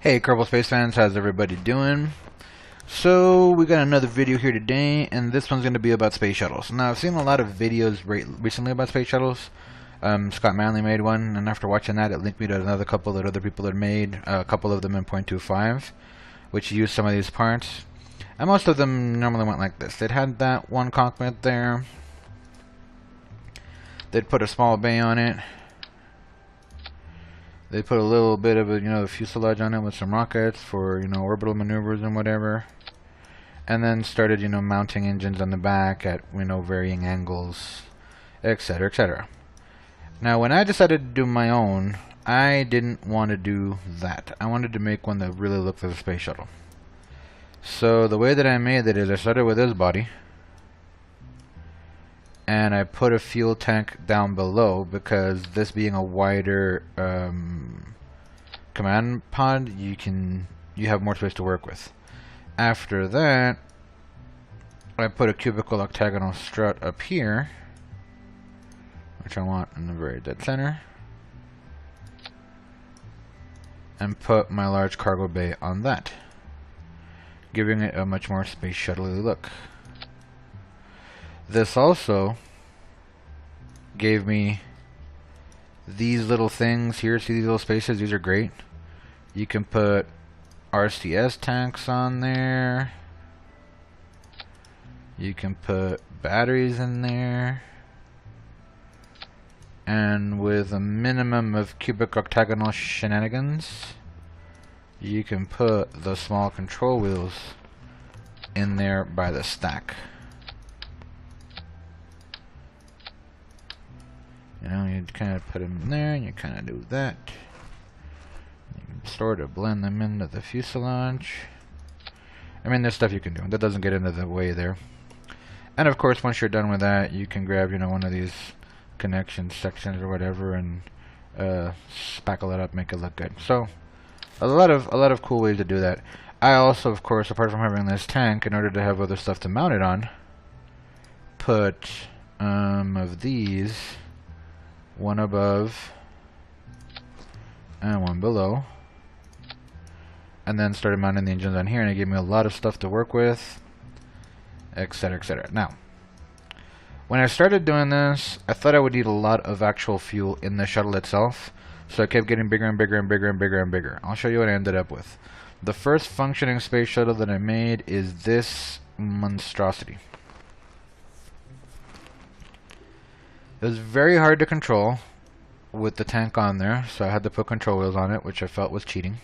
Hey Kerbal Space fans, how's everybody doing? So we got another video here today, and this one's going to be about space shuttles. Now I've seen a lot of videos recently about space shuttles. Scott Manley made one, and after watching that it linked me to another couple that other people had made, a couple of them in 0.25, which used some of these parts. And most of them normally went like this. They'd had that one cockpit there, they'd put a small bay on it, they put a little bit of a fuselage on it with some rockets for orbital maneuvers and whatever, and then started mounting engines on the back at varying angles, etc., etc. Now when I decided to do my own, I didn't want to do that. I wanted to make one that really looked like a space shuttle. So the way that I made it is I started with this body, and I put a fuel tank down below because this being a wider command pod, you have more space to work with. After that, I put a cubical octagonal strut up here, which I want in the very dead center, and put my large cargo bay on that, giving it a much more space shuttle-y look. This also gave me these little things here. See these little spaces? These are great. You can put RCS tanks on there. You can put batteries in there. And with a minimum of cubic octagonal shenanigans, you can put the small control wheels in there by the stack. You kind of put them in there, and you kind of do that. You can sort of blend them into the fuselage. I mean, there's stuff you can do. That doesn't get into the way there. And of course, once you're done with that, you can grab, one of these connection sections or whatever, and spackle it up, make it look good. So, a lot of cool ways to do that. I also, of course, apart from having this tank, in order to have other stuff to mount it on, put of these. One above and one below, and then started mounting the engines on here, and it gave me a lot of stuff to work with, etc., etc. Now, when I started doing this, I thought I would need a lot of actual fuel in the shuttle itself, so I kept getting bigger and bigger and bigger and bigger and bigger. I'll show you what I ended up with. The first functioning space shuttle that I made is this monstrosity. It was very hard to control with the tank on there, so I had to put control wheels on it, which I felt was cheating.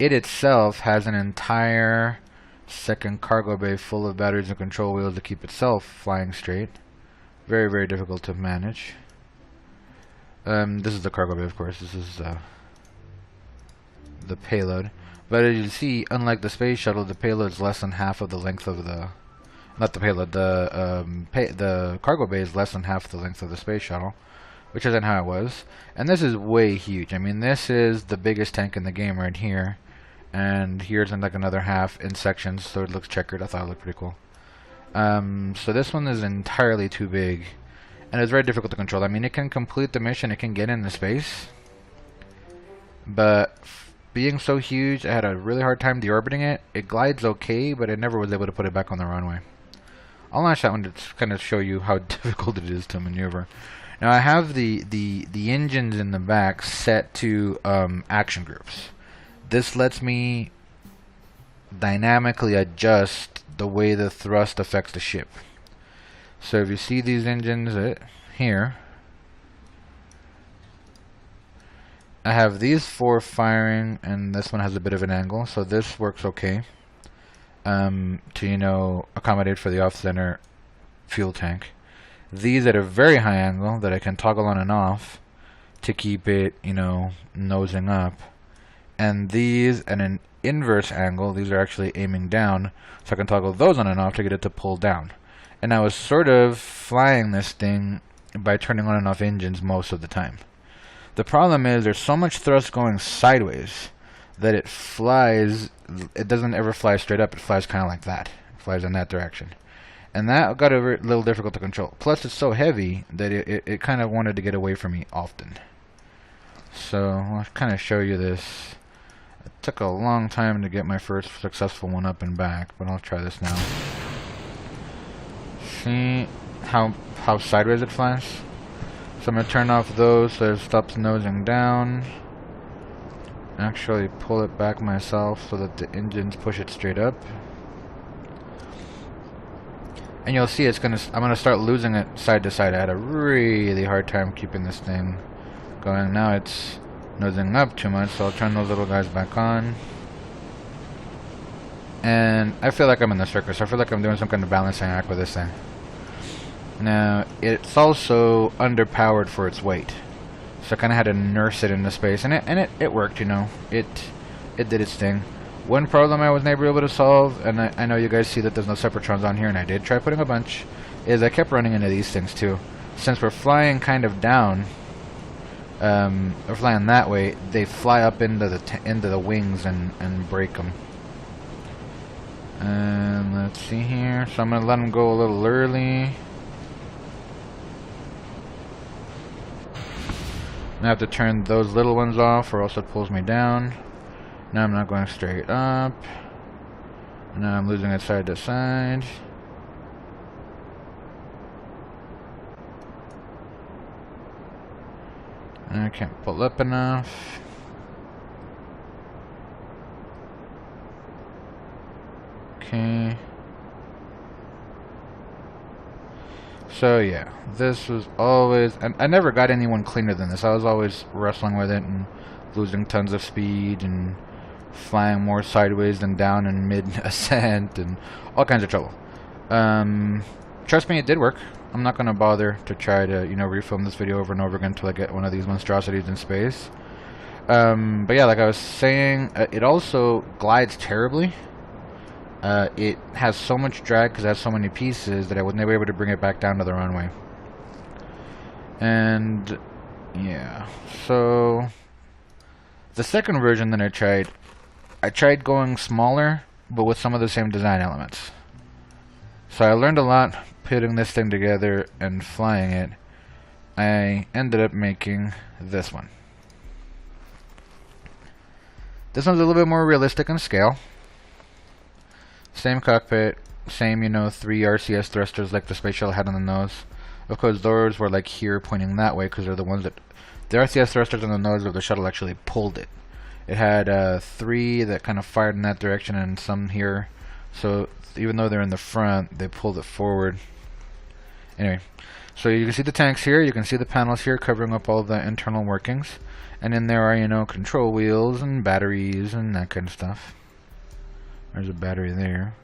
It itself has an entire second cargo bay full of batteries and control wheels to keep itself flying straight. Very, very difficult to manage. This is the cargo bay, of course. This is the payload. But as you see, unlike the space shuttle, the payload is less than half of the length of the... Not the payload, the cargo bay is less than half the length of the space shuttle, which isn't how it was. And this is way huge. I mean, this is the biggest tank in the game right here. And here's in like another half in sections, so it looks checkered. I thought it looked pretty cool. So this one is entirely too big, and it's very difficult to control. I mean, it can complete the mission, it can get into space, but being so huge, I had a really hard time deorbiting it. It glides okay, but I never was able to put it back on the runway. I'll launch that one to kind of show you how difficult it is to maneuver. Now I have the engines in the back set to action groups. This lets me dynamically adjust the way the thrust affects the ship. So if you see these engines here, I have these four firing, and this one has a bit of an angle, so this works okay. To accommodate for the off-center fuel tank. These at a very high angle that I can toggle on and off to keep it nosing up, and these at an inverse angle. These are actually aiming down, so I can toggle those on and off to get it to pull down. And I was sort of flying this thing by turning on and off engines most of the time. The problem is there's so much thrust going sideways that it flies. It doesn't ever fly straight up. It flies kind of like that. It flies in that direction. And that got a little difficult to control. Plus it's so heavy that it kind of wanted to get away from me often. So I'll kind of show you this. It took a long time to get my first successful one up and back, but I'll try this now. See how sideways it flies? So I'm going to turn off those so it stops nosing down. Actually pull it back myself so that the engines push it straight up. And you'll see I'm gonna start losing it side to side. I had a really hard time keeping this thing going. Now it's nosing up too much, so I'll turn those little guys back on. And I feel like I'm in the circus. I feel like I'm doing some kind of balancing act with this thing. Now, it's also underpowered for its weight. So I kind of had to nurse it into space, and it worked, you know. It did its thing. One problem I was never able to solve, and I know you guys see that there's no Separatrons on here, and I did try putting a bunch, is I kept running into these things too. Since we're flying kind of down, we're flying that way, they fly up into the wings and break them. And let's see here. So I'm gonna let them go a little early. I have to turn those little ones off or else it pulls me down. Now I'm not going straight up. Now I'm losing it side to side. And I can't pull up enough. Okay. So yeah, this was always, and I never got anyone cleaner than this. I was always wrestling with it and losing tons of speed and flying more sideways than down in mid-ascent and all kinds of trouble. Trust me, it did work. I'm not going to bother to try to, you know, refilm this video over and over again until I get one of these monstrosities in space. But yeah, like I was saying, it also glides terribly. It has so much drag because it has so many pieces that I was never able to bring it back down to the runway. And yeah, so the second version that I tried going smaller but with some of the same design elements. So I learned a lot putting this thing together and flying it. I ended up making this one. This one's a little bit more realistic in scale. Same cockpit, same, you know, 3 RCS thrusters like the space shuttle had on the nose. Of course, those were like here pointing that way because they're the ones that... The RCS thrusters on the nose of the shuttle actually pulled it. It had 3 that kind of fired in that direction and some here. So even though they're in the front, they pulled it forward. Anyway, so you can see the tanks here, you can see the panels here covering up all the internal workings. And then there are, you know, control wheels and batteries and that kind of stuff. There's a battery there.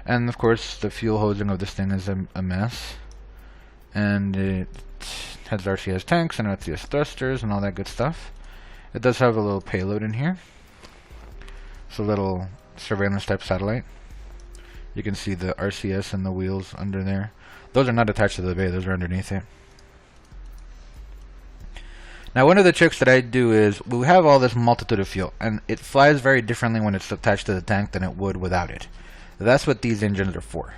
And of course the fuel hosing of this thing is a mess. And it has RCS tanks and RCS thrusters and all that good stuff. It does have a little payload in here. It's a little surveillance type satellite. You can see the RCS and the wheels under there. Those are not attached to the bay, those are underneath it. Now one of the tricks that I do is, we have all this multitude of fuel, and it flies very differently when it's attached to the tank than it would without it. That's what these engines are for.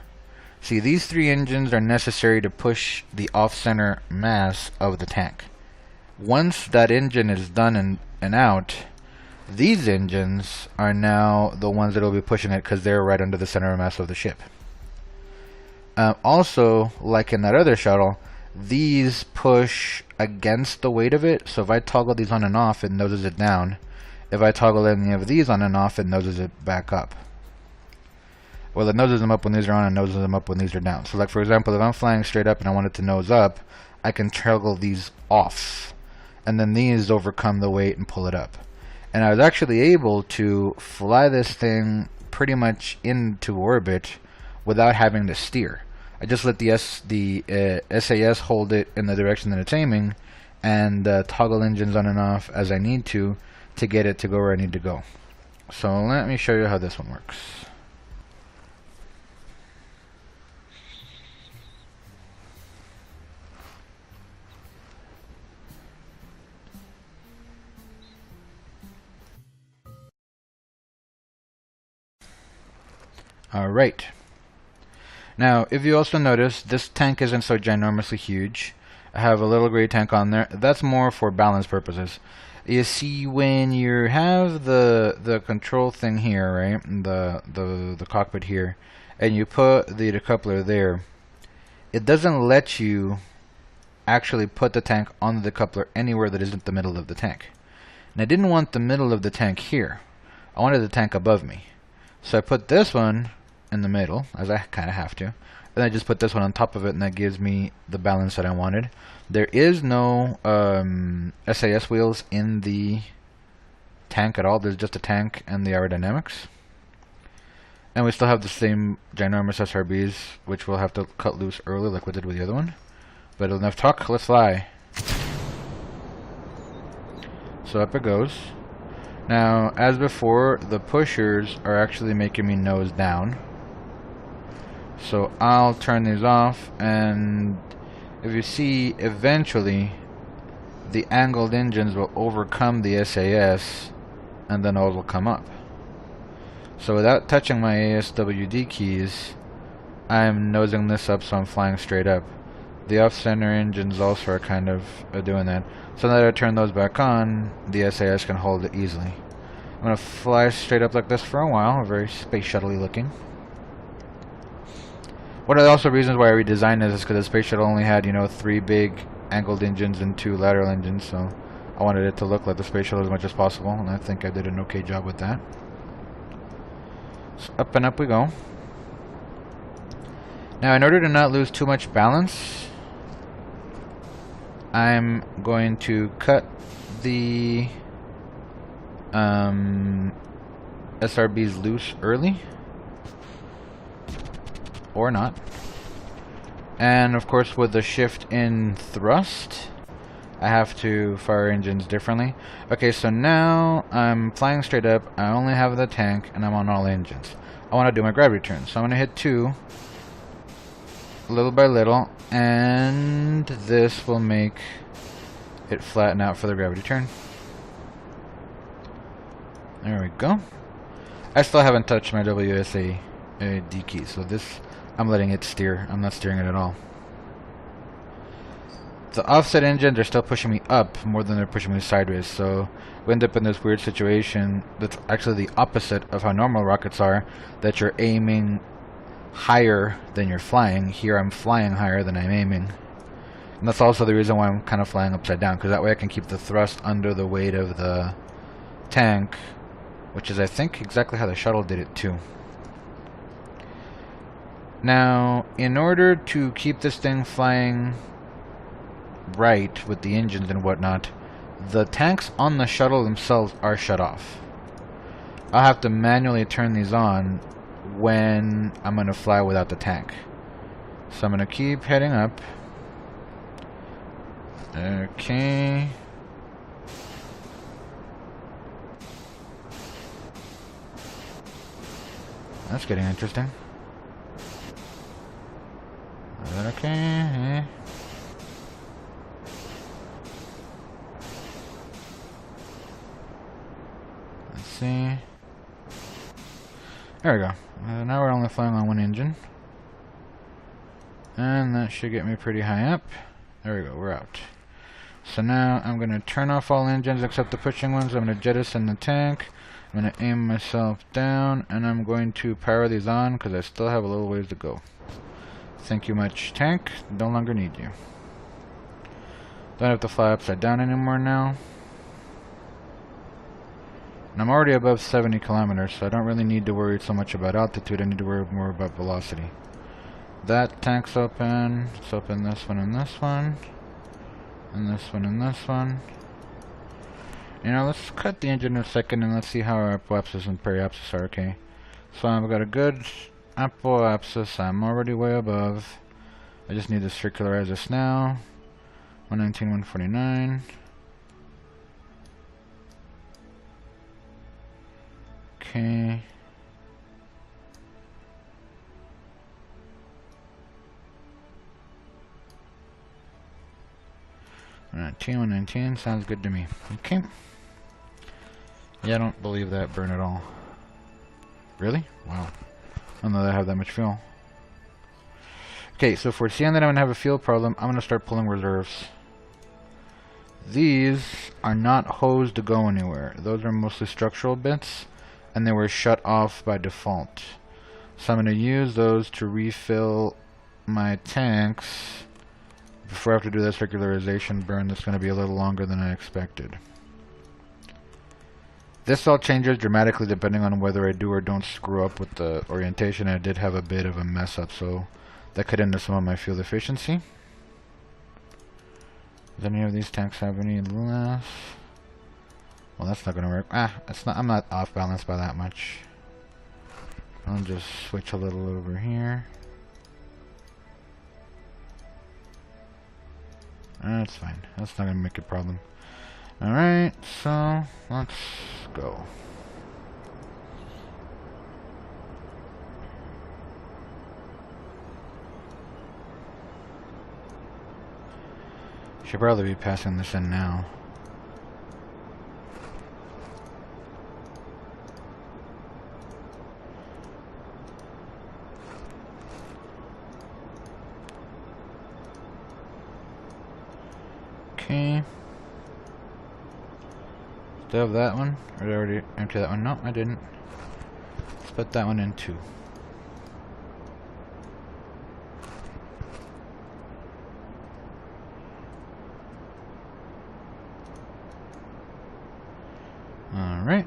See, these 3 engines are necessary to push the off-center mass of the tank. Once that engine is done and out, these engines are now the ones that will be pushing it because they're right under the center of mass of the ship. Also, like in that other shuttle, these push against the weight of it, so if I toggle these on and off, it noses it down. If I toggle any of these on and off, it noses it back up. Well, it noses them up when these are on and noses them up when these are down. So like for example, if I'm flying straight up and I want it to nose up, I can toggle these off, and then these overcome the weight and pull it up. And I was actually able to fly this thing pretty much into orbit without having to steer. I just let the SAS hold it in the direction that it's aiming, and toggle engines on and off as I need to get it to go where I need to go. So let me show you how this one works. Alright. Now, if you also notice, this tank isn't so ginormously huge. I have a little gray tank on there. That's more for balance purposes. You see, when you have the control thing here, right, the cockpit here, and you put the decoupler there, it doesn't let you actually put the tank on the decoupler anywhere that isn't the middle of the tank. And I didn't want the middle of the tank here. I wanted the tank above me. So I put this one in the middle, as I kind of have to. Then I just put this one on top of it, and that gives me the balance that I wanted. There is no SAS wheels in the tank at all. There's just a tank and the aerodynamics. And we still have the same ginormous SRBs, which we'll have to cut loose early like we did with the other one. But enough talk, let's fly. So up it goes. Now, as before, the pushers are actually making me nose down. So I'll turn these off, and if you see, eventually the angled engines will overcome the SAS, and then all will come up. So without touching my ASWD keys, I'm nosing this up, so I'm flying straight up. The off-center engines also are kind of doing that. So now that I turn those back on, the SAS can hold it easily. I'm going to fly straight up like this for a while, very space shuttle-y looking. One of the also reasons why I redesigned this is because the space shuttle only had, you know, 3 big angled engines and 2 lateral engines, so I wanted it to look like the space shuttle as much as possible, and I think I did an okay job with that. So up and up we go. Now, in order to not lose too much balance, I'm going to cut the SRBs loose early. Or not. And of course, with the shift in thrust, I have to fire engines differently. Okay, so now I'm flying straight up. I only have the tank, and I'm on all engines. I want to do my gravity turn, so I'm going to hit 2, little by little, and this will make it flatten out for the gravity turn. There we go. I still haven't touched my WSA D key, so this, I'm letting it steer. I'm not steering it at all. The offset engines are still pushing me up more than they're pushing me sideways, so we end up in this weird situation that's actually the opposite of how normal rockets are, that you're aiming higher than you're flying. Here I'm flying higher than I'm aiming. And that's also the reason why I'm kind of flying upside down, because that way I can keep the thrust under the weight of the tank, which is, I think, exactly how the shuttle did it too. Now, in order to keep this thing flying right with the engines and whatnot, the tanks on the shuttle themselves are shut off. I'll have to manually turn these on when I'm going to fly without the tank. So I'm going to keep heading up. Okay. That's getting interesting. Is that okay? Yeah. Let's see. There we go. Now we're only flying on one engine. And that should get me pretty high up. There we go, we're out. So now I'm going to turn off all engines except the pushing ones. I'm going to jettison the tank. I'm going to aim myself down, and I'm going to power these on because I still have a little ways to go. Thank you much, tank. No longer need you. Don't have to fly upside down anymore now. And I'm already above 70 kilometers, so I don't really need to worry so much about altitude. I need to worry more about velocity. That tank's open. Let's open this one and this one. And this one and this one. You know, let's cut the engine in a second and let's see how our apoapsis and periapsis are, okay? So I've got a good apoapsis. I'm already way above. I just need to circularize this now. 119, 149. Okay. T119 sounds good to me. Okay. Yeah, I don't believe that burn at all. Really? Wow. I don't know that I have that much fuel. Okay, so if we're seeing that I'm going to have a fuel problem, I'm going to start pulling reserves. These are not hosed to go anywhere. Those are mostly structural bits, and they were shut off by default. So I'm going to use those to refill my tanks before I have to do that circularization burn that's going to be a little longer than I expected. This all changes dramatically depending on whether I do or don't screw up with the orientation. I did have a bit of a mess up, so that could end up some of my fuel efficiency. Does any of these tanks have any less? Well, that's not gonna work. I'm not off balance by that much. I'll just switch a little over here. That's fine. That's not gonna make a problem. Alright, so let's go. Should probably be passing this in now. Okay. Still have that one? Or did I already empty that one? No, I didn't. Let's put that one in too. Alright.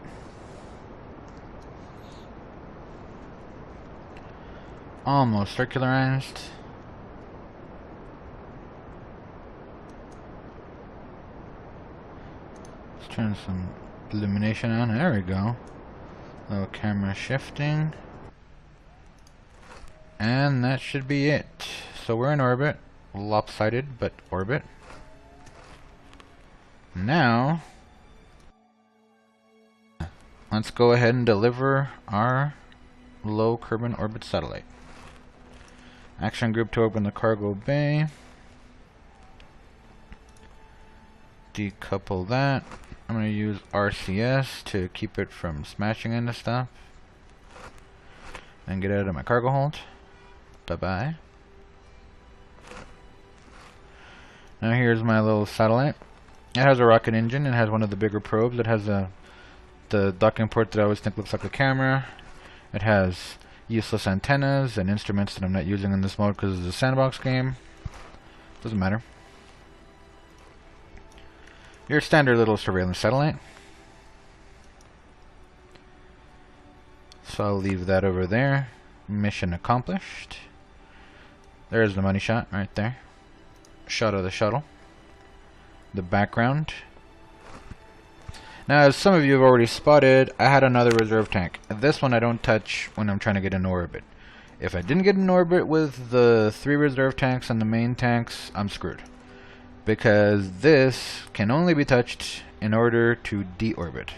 Almost circularized. Let's turn some illumination on. There we go. Little camera shifting. And that should be it. So we're in orbit. Lopsided, but orbit. Now, let's go ahead and deliver our low Kerbal orbit satellite. Action group to open the cargo bay. Decouple that. I'm going to use RCS to keep it from smashing into stuff. And get out of my cargo hold. Bye-bye. Now here's my little satellite. It has a rocket engine. It has one of the bigger probes. It has the docking port that I always think looks like a camera. It has useless antennas and instruments that I'm not using in this mode because it's a sandbox game. Doesn't matter. Your standard little surveillance satellite. So I'll leave that over there. Mission accomplished. There's the money shot right there. Shot of the shuttle. The background. Now, as some of you have already spotted, I had another reserve tank. This one I don't touch when I'm trying to get in orbit. If I didn't get in orbit with the 3 reserve tanks and the main tanks, I'm screwed. Because this can only be touched in order to deorbit.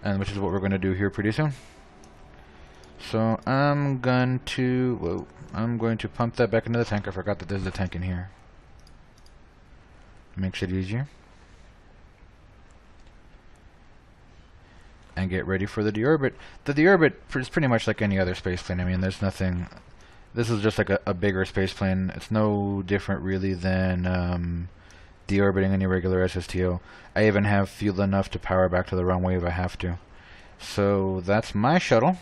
And which is what we're going to do here pretty soon. So I'm going to pump that back into the tank. I forgot that there's a tank in here. Makes it easier. And get ready for the deorbit. The deorbit is pretty much like any other space plane. I mean, there's nothing. This is just like a bigger space plane. It's no different really than deorbiting any regular SSTO. I even have fuel enough to power back to the runway if I have to. So that's my shuttle.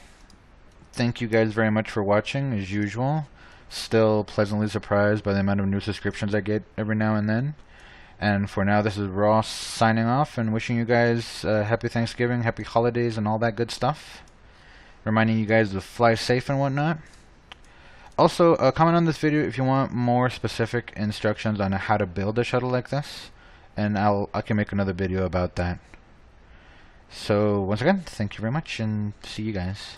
Thank you guys very much for watching, as usual. Still pleasantly surprised by the amount of new subscriptions I get every now and then. And for now, this is Ross signing off and wishing you guys happy Thanksgiving, happy holidays, and all that good stuff. Reminding you guys to fly safe and whatnot. Also, comment on this video if you want more specific instructions on how to build a shuttle like this, and I can make another video about that. So once again, thank you very much, and see you guys.